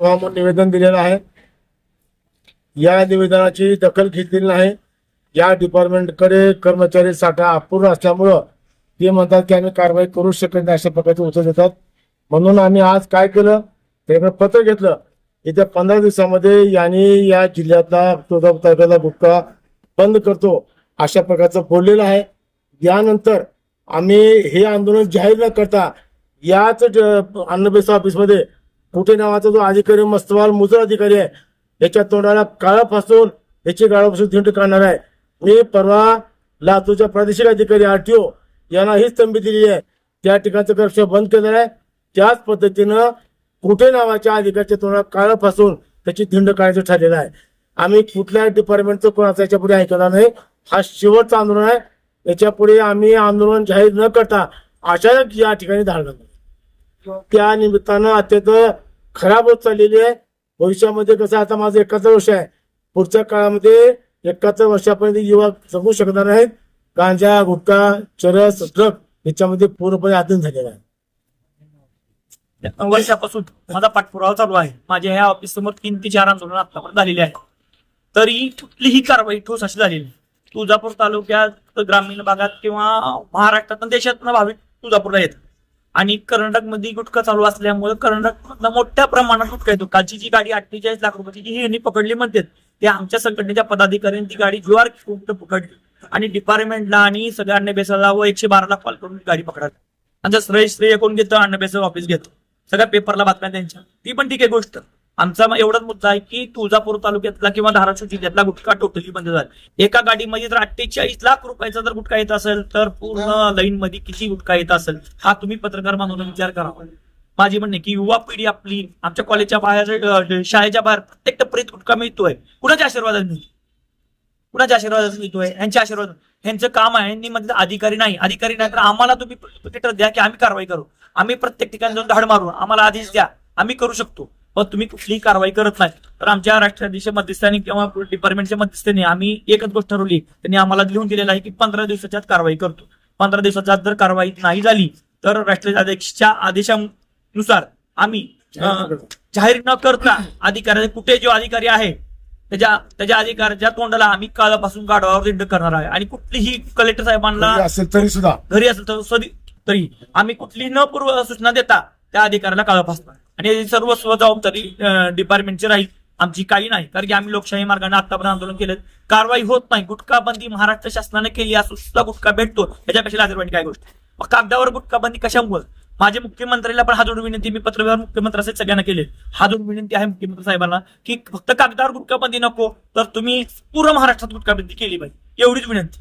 म्हणून निवेदन दिलेलं आहे. या निवेदनाची दखल घेतलेली नाही. या डिपार्टमेंटकडे कर्मचारी साठा अपूर्ण असल्यामुळं ते म्हणतात की आम्ही कारवाई करू शकत नाही, अशा प्रकारचे उत्तर देतात. म्हणून आम्ही आज काय केलं, त्याकडे पत्र घेतलं. येत्या 15 दिवसामध्ये यांनी या जिल्ह्यातला तुळजापूर तालुक्यातला गुटखा बंद करतो अशा प्रकारचं बोललेलं आहे. यानंतर आम्ही हे आंदोलन जाहीर न करता याच अन्नबेसा ऑफिसमध्ये कुठे नावाचा जो अधिकारी मस्तवाल मुजर अधिकारी आहे याच्या तोंडाला काळं फासून याची गाळापासून धिंड काढणार आहे. मी परवा लातूरच्या प्रादेशिक अधिकारी RTO यांना ही संधी दिली आहे. त्या ठिकाणचं कक्षात बंद केलेलं आहे. त्याच पद्धतीनं कुठे नावाच्या अधिकाऱ्याच्या तोंडाला काळं फासून त्याची धिंड काढायचं ठरलेलं आहे. आम्ही कुठल्या डिपार्टमेंटचं कोणाचा याच्या पुढे ऐकणार नाही. हा शेवटचं आंदोलन आहे. याच्या पुढे आम्ही आंदोलन जाहीर न करता अचानक या ठिकाणी धाडणार नाही. त्या निमित्तानं अत्यंत खराब होत चाललेली आहे. भविष्यामध्ये कसं, आता माझं 71 वर्ष आहे, पुढच्या काळामध्ये 71 वर्षापर्यंत युवा जगू शकणार नाहीत. गांजा, गुटखा, चरस, ड्रग याच्यामध्ये पूर्णपणे अधीन झालेला आहे. वर्षापासून माझा पाठपुरावा चालू आहे. माझ्या ह्या ऑफिस समोर 3 ते 4 आंदोलन आतापर्यंत झालेली आहे, तरी कुठलीही कारवाई ठोस अशी झालेली. तुळजापूर तालुक्यात ग्रामीण भागात किंवा महाराष्ट्रात देशात भाविक तुळजापूरला येतात आणि कर्नाटकमध्ये गुटखा चालू असल्यामुळे कर्नाटकमधला मोठ्या प्रमाणात गुटखा येतो. कालची जी गाडी 48 लाख रुपयाची जी यांनी पकडली म्हणतात, ते आमच्या संघटनेच्या पदाधिकाऱ्यांनी ती गाडी ज्वार पकडली आणि डिपार्टमेंटला आणि सगळ्या अन्नबेसाला व 112 ला कॉल करून गाडी पकडली. आणि श्रेय कोण घेतं? अन्नबेसा ऑफिस घेतो. सगळ्या पेपरला बातम्या त्यांच्या, ती पण ठीक आहे गोष्ट. आमचा एवढाच मुद्दा आहे की तुळजापूर तालुक्यातला किंवा धाराशिव जिल्ह्यातला गुटखा टोटली बंद झाला. एका गाडीमध्ये जर 48 लाख रुपयाचा जर गुटखा येत असेल तर पूर्ण लाईन मध्ये किती गुटखा येत असेल हा तुम्ही पत्रकार म्हणून विचार करावा. माझी म्हणणे की युवा पिढी आपली आमच्या कॉलेजच्या बाहेर, शाळेच्या बाहेर प्रत्येक टपरीत गुटखा मिळतोय. कुणाच्या आशीर्वादाने मिळतो? कुणाच्या आशीर्वादाने मिळतोय? यांच्या आशीर्वाद. ह्यांचं काम आहे. यांनी म्हणजे अधिकारी नाही तर आम्हाला तुम्ही लेटर द्या की आम्ही कारवाई करू. आम्ही प्रत्येक ठिकाणी जाऊन धाड मारू. आम्हाला आदेश द्या, आम्ही करू शकतो. पण तुम्ही कुठलीही कारवाई करत नाही. तर आमच्या राष्ट्राध्यक्ष मध्यस्थांनी किंवा डिपार्टमेंटच्या मध्यस्थांनी आम्ही एकच गोष्ट ठरवली. त्यांनी आम्हाला लिहून दिलेलं आहे की 15 दिवसाच्या आत कारवाई करतो. 15 दिवसाच्या आत जर कारवाई नाही झाली तर राष्ट्राध्यक्षच्या आदेशानुसार आम्ही जाहीर न करता अधिकारी कुठे जो अधिकारी आहे त्याच्या अधिकाऱ्याच्या तोंडाला आम्ही काळापासून गाढवावर दिंड करणार आहे. आणि कुठलीही कलेक्टर साहेबांना असेल तरी सुद्धा, घरी असेल तर तरी आम्ही कुठलीही न पूर्व सूचना देता त्या अधिकाऱ्याला काळं फासणार. आणि सर्व जबाबदारी डिपार्टमेंटची राहील, आमची काही नाही. कारण की आम्ही लोकशाही मार्गाने आतापर्यंत आंदोलन केलं, कारवाई होत नाही. गुटखा बंदी महाराष्ट्र शासनाने केली असून सुद्धा गुटखा भेटतो, याच्यापेक्षा लाजरवाणी काय गोष्ट. मग कागदावर गुटखा बंदी कशामुळे? माझे मुख्यमंत्र्याला पण हात जोडून विनंती, मी पत्रव्यवहार मुख्यमंत्र्यांसाठी सगळ्यांना केले. हात जोडून विनंती आहे मुख्यमंत्री साहेबांना की फक्त कागदावर गुटखा बंदी नको, तर तुम्ही पूर्ण महाराष्ट्रात गुटखा बंदी केली पाहिजे, एवढीच विनंती.